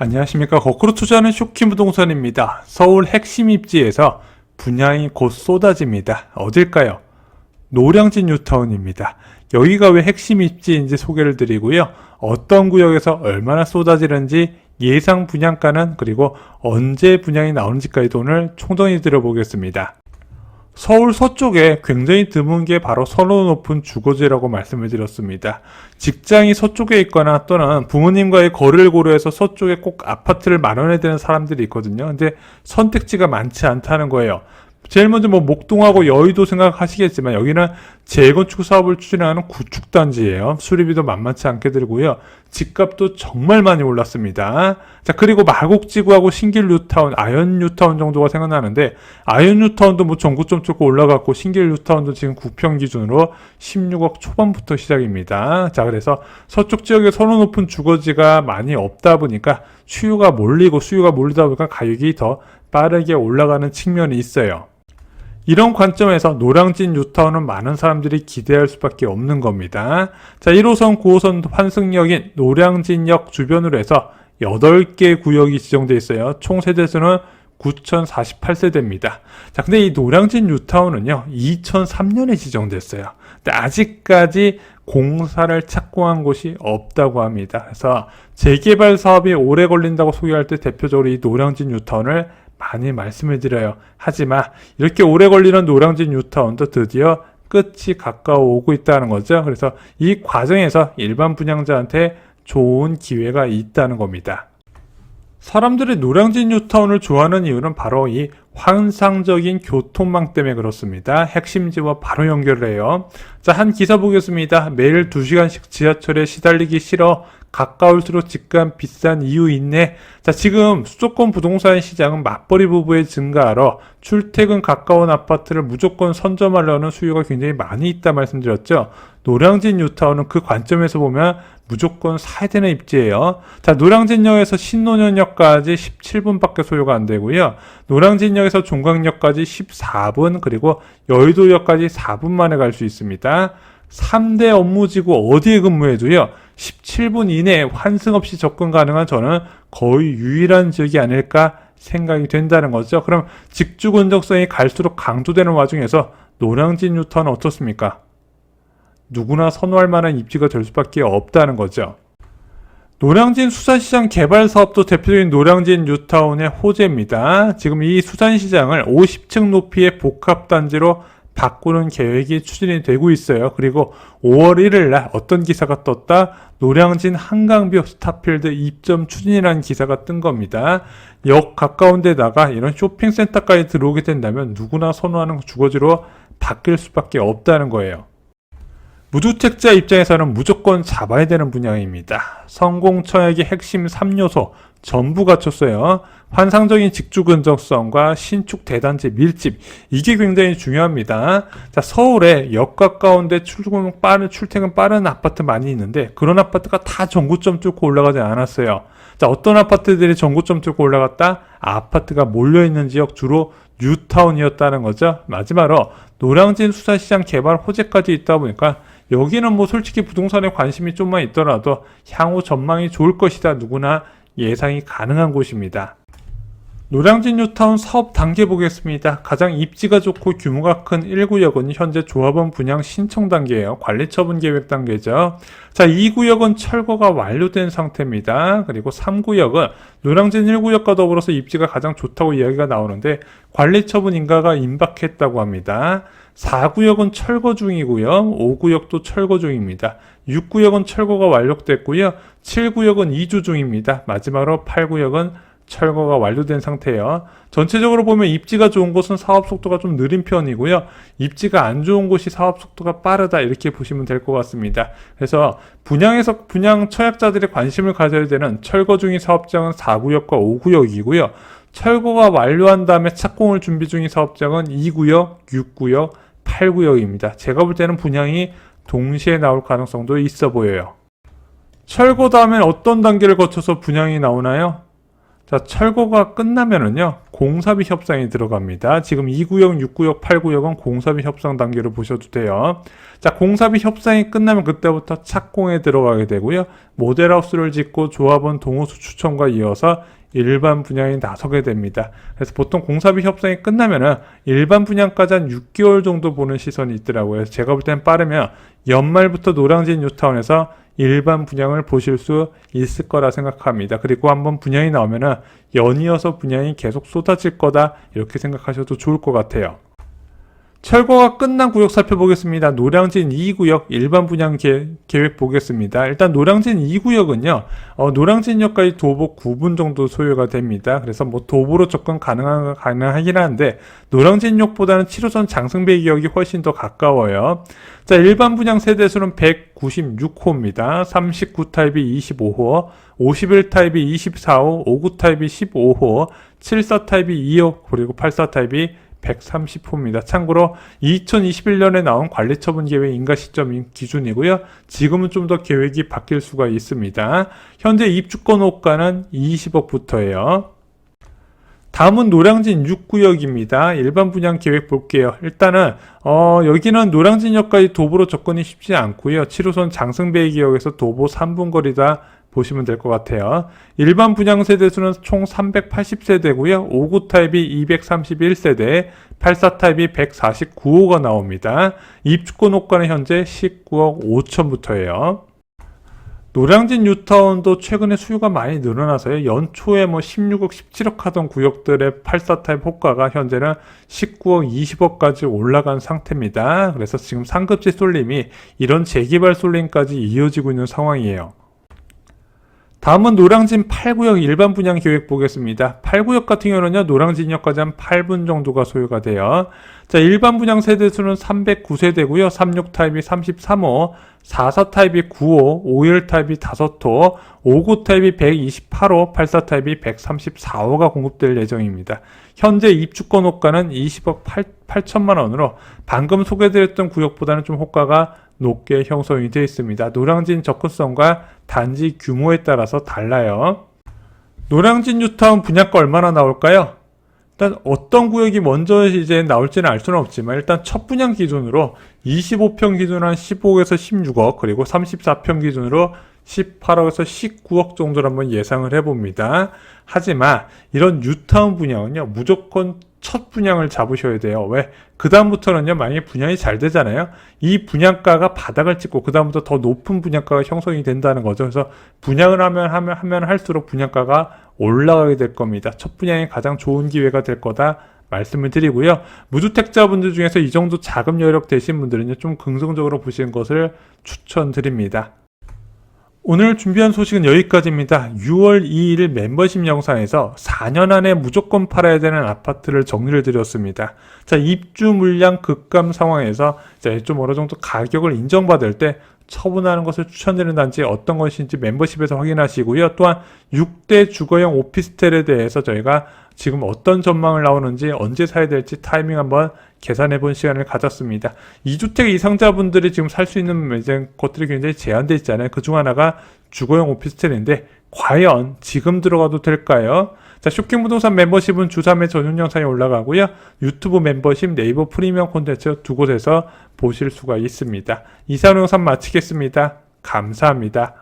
안녕하십니까. 거꾸로 투자하는 쇼킹 부동산입니다. 서울 핵심 입지에서 분양이 곧 쏟아집니다. 어딜까요? 노량진 뉴타운입니다. 여기가 왜 핵심 입지인지 소개를 드리고요. 어떤 구역에서 얼마나 쏟아지는지, 예상 분양가는, 그리고 언제 분양이 나오는지까지도 오늘 총정리 드려보겠습니다. 서울 서쪽에 굉장히 드문 게 바로 선호 높은 주거지라고 말씀을 드렸습니다. 직장이 서쪽에 있거나 또는 부모님과의 거리를 고려해서 서쪽에 꼭 아파트를 마련해야 되는 사람들이 있거든요. 근데 선택지가 많지 않다는 거예요. 제일 먼저 목동하고 여의도 생각하시겠지만 여기는 재건축 사업을 추진하는 구축단지예요. 수리비도 만만치 않게 들고요. 집값도 정말 많이 올랐습니다. 자, 그리고 마곡지구하고 신길 뉴타운, 아현 뉴타운 정도가 생각나는데 아현 뉴타운도 전고점 찍고 올라갔고 신길 뉴타운도 지금 구평 기준으로 16억 초반부터 시작입니다. 자, 그래서 서쪽 지역에 선호 높은 주거지가 많이 없다 보니까 수요가 몰리다 보니까 가격이 더 빠르게 올라가는 측면이 있어요. 이런 관점에서 노량진 뉴타운은 많은 사람들이 기대할 수밖에 없는 겁니다. 자, 1호선, 9호선 환승역인 노량진역 주변으로 해서 8개 구역이 지정되어 있어요. 총 세대수는 9,048세대입니다. 자, 근데 이 노량진 뉴타운은요, 2003년에 지정됐어요. 근데 아직까지 공사를 착공한 곳이 없다고 합니다. 그래서 재개발 사업이 오래 걸린다고 소개할 때 대표적으로 이 노량진 뉴타운을 많이 말씀을 드려요. 하지만 이렇게 오래 걸리는 노량진 뉴타운도 드디어 끝이 가까워 오고 있다는 거죠. 그래서 이 과정에서 일반 분양자한테 좋은 기회가 있다는 겁니다. 사람들이 노량진 뉴타운을 좋아하는 이유는 바로 이 환상적인 교통망 때문에 그렇습니다. 핵심지와 바로 연결을 해요. 자, 한 기사 보겠습니다. 매일 2시간씩 지하철에 시달리기 싫어. 가까울수록 집값 비싼 이유 있네. 자, 지금 수도권 부동산 시장은 맞벌이 부부의 증가하러 출퇴근 가까운 아파트를 무조건 선점하려는 수요가 굉장히 많이 있다 말씀드렸죠. 노량진 뉴타운은 그 관점에서 보면 무조건 사야 되는 입지예요. 자, 노량진역에서 신논현역까지 17분밖에 소요가 안 되고요. 노량진역에서 종강역까지 14분, 그리고 여의도역까지 4분 만에 갈 수 있습니다. 3대 업무지구 어디에 근무해도요, 17분 이내에 환승 없이 접근 가능한 저는 거의 유일한 지역이 아닐까 생각이 된다는 거죠. 그럼 직주 근접성이 갈수록 강조되는 와중에서 노량진 뉴타운은 어떻습니까? 누구나 선호할 만한 입지가 될 수밖에 없다는 거죠. 노량진 수산시장 개발 사업도 대표적인 노량진 뉴타운의 호재입니다. 지금 이 수산시장을 50층 높이의 복합단지로 바꾸는 계획이 추진이 되고 있어요. 그리고 5월 1일 날 어떤 기사가 떴다? 노량진 한강뷰 스타필드 입점 추진이라는 기사가 뜬 겁니다. 역 가까운 데다가 이런 쇼핑센터까지 들어오게 된다면 누구나 선호하는 주거지로 바뀔 수밖에 없다는 거예요. 무주택자 입장에서는 무조건 잡아야 되는 분야입니다. 성공청약의 핵심 3요소 전부 갖췄어요. 환상적인 직주 근접성과 신축 대단지 밀집, 이게 굉장히 중요합니다. 자, 서울에 역 가까운데 출퇴근 빠른 아파트 많이 있는데 그런 아파트가 다 전고점 뚫고 올라가지 않았어요. 자, 어떤 아파트들이 전고점 뚫고 올라갔다? 아파트가 몰려있는 지역, 주로 뉴타운이었다는 거죠. 마지막으로 노량진 수산시장 개발 호재까지 있다 보니까 여기는 솔직히 부동산에 관심이 좀만 있더라도 향후 전망이 좋을 것이다, 누구나 예상이 가능한 곳입니다. 노량진 뉴타운 사업 단계 보겠습니다. 가장 입지가 좋고 규모가 큰 1구역은 현재 조합원 분양 신청 단계예요. 관리처분 계획 단계죠. 자, 2구역은 철거가 완료된 상태입니다. 그리고 3구역은 노량진 1구역과 더불어서 입지가 가장 좋다고 이야기가 나오는데 관리처분 인가가 임박했다고 합니다. 4구역은 철거 중이고요. 5구역도 철거 중입니다. 6구역은 철거가 완료됐고요. 7구역은 이주 중입니다. 마지막으로 8구역은 철거가 완료된 상태예요. 전체적으로 보면 입지가 좋은 곳은 사업 속도가 좀 느린 편이고요. 입지가 안 좋은 곳이 사업 속도가 빠르다, 이렇게 보시면 될 것 같습니다. 그래서 분양 처약자들의 관심을 가져야 되는 철거 중인 사업장은 4구역과 5구역이고요. 철거가 완료한 다음에 착공을 준비 중인 사업장은 2구역, 6구역, 8구역입니다. 제가 볼 때는 분양이 동시에 나올 가능성도 있어 보여요. 철거 다음엔 어떤 단계를 거쳐서 분양이 나오나요? 자, 철거가 끝나면은요, 공사비 협상이 들어갑니다. 지금 2구역, 6구역, 8구역은 공사비 협상 단계로 보셔도 돼요. 자, 공사비 협상이 끝나면 그때부터 착공에 들어가게 되고요. 모델하우스를 짓고 조합원 동호수 추첨과 이어서 일반 분양이 나서게 됩니다. 그래서 보통 공사비 협상이 끝나면은 일반 분양까지 한 6개월 정도 보는 시선이 있더라고요. 그래서 제가 볼 땐 빠르면 연말부터 노량진 뉴타운에서 일반 분양을 보실 수 있을 거라 생각합니다. 그리고 한번 분양이 나오면은 연이어서 분양이 계속 쏟아질 거다, 이렇게 생각하셔도 좋을 것 같아요. 철거가 끝난 구역 살펴보겠습니다. 노량진 2구역 일반 분양 계획 보겠습니다. 일단 노량진 2구역은요, 노량진역까지 도보 9분 정도 소요가 됩니다. 그래서 뭐 도보로 접근 가능하긴 한데, 노량진역보다는 7호선 장승배기역이 훨씬 더 가까워요. 자, 일반 분양 세대수는 196호입니다. 39타입이 25호, 51타입이 24호, 59타입이 15호, 74타입이 2호, 그리고 84타입이 130호입니다. 참고로 2021년에 나온 관리처분 계획 인가 시점 기준이고요. 지금은 좀 더 계획이 바뀔 수가 있습니다. 현재 입주권 호가는 20억부터예요. 다음은 노량진 6구역입니다. 일반 분양 계획 볼게요. 일단은 여기는 노량진역까지 도보로 접근이 쉽지 않고요. 7호선 장승배기역에서 도보 3분 거리다 보시면 될 것 같아요. 일반 분양 세대수는 총 380세대고요. 59 타입이 231세대, 84 타입이 149호가 나옵니다. 입주권 호가는 현재 19억 5천부터예요. 노량진 뉴타운도 최근에 수요가 많이 늘어나서요. 연초에 16억, 17억 하던 구역들의 84 타입 호가가 현재는 19억, 20억까지 올라간 상태입니다. 그래서 지금 상급지 쏠림이 이런 재개발 쏠림까지 이어지고 있는 상황이에요. 다음은 노량진 8구역 일반 분양 계획 보겠습니다. 8구역 같은 경우는요, 노량진역까지 한 8분 정도가 소요가 돼요. 자, 일반 분양 세대수는 309세대고요. 36 타입이 33호, 44 타입이 9호, 51 타입이 5호, 59 타입이 128호, 84 타입이 134호가 공급될 예정입니다. 현재 입주권 호가는 20억 8천만 원으로 방금 소개드렸던 구역보다는 좀 호가가 높게 형성이 되어 있습니다. 노량진 접근성과 단지 규모에 따라서 달라요. 노량진 뉴타운 분양가 얼마나 나올까요? 일단 어떤 구역이 먼저 이제 나올지는 알 수는 없지만, 일단 첫 분양 기준으로 25평 기준 한 15억에서 16억, 그리고 34평 기준으로 18억에서 19억 정도를 한번 예상을 해봅니다. 하지만 이런 뉴타운 분양은요, 무조건 첫 분양을 잡으셔야 돼요. 왜? 그 다음부터는요, 만약에 분양이 잘 되잖아요. 이 분양가가 바닥을 찍고 그 다음부터 더 높은 분양가가 형성이 된다는 거죠. 그래서 분양을 하면 할수록 분양가가 올라가게 될 겁니다. 첫 분양이 가장 좋은 기회가 될 거다 말씀을 드리고요. 무주택자분들 중에서 이 정도 자금 여력 되신 분들은요, 좀 긍정적으로 보시는 것을 추천드립니다. 오늘 준비한 소식은 여기까지입니다. 6월 2일 멤버십 영상에서 4년 안에 무조건 팔아야 되는 아파트를 정리를 드렸습니다. 자, 입주 물량 급감 상황에서 좀 어느 정도 가격을 인정받을 때 처분하는 것을 추천드리는 단지 어떤 것인지 멤버십에서 확인하시고요. 또한 6대 주거용 오피스텔에 대해서 저희가 지금 어떤 전망을 나오는지, 언제 사야 될지 타이밍 한번 계산해 본 시간을 가졌습니다. 2주택 이상자분들이 지금 살 수 있는 이제 것들이 굉장히 제한되어 있잖아요. 그 중 하나가 주거용 오피스텔인데 과연 지금 들어가도 될까요? 자, 쇼킹부동산 멤버십은 주3회 전용 영상이 올라가고요. 유튜브 멤버십, 네이버 프리미엄 콘텐츠 두 곳에서 보실 수가 있습니다. 이상 영상 마치겠습니다. 감사합니다.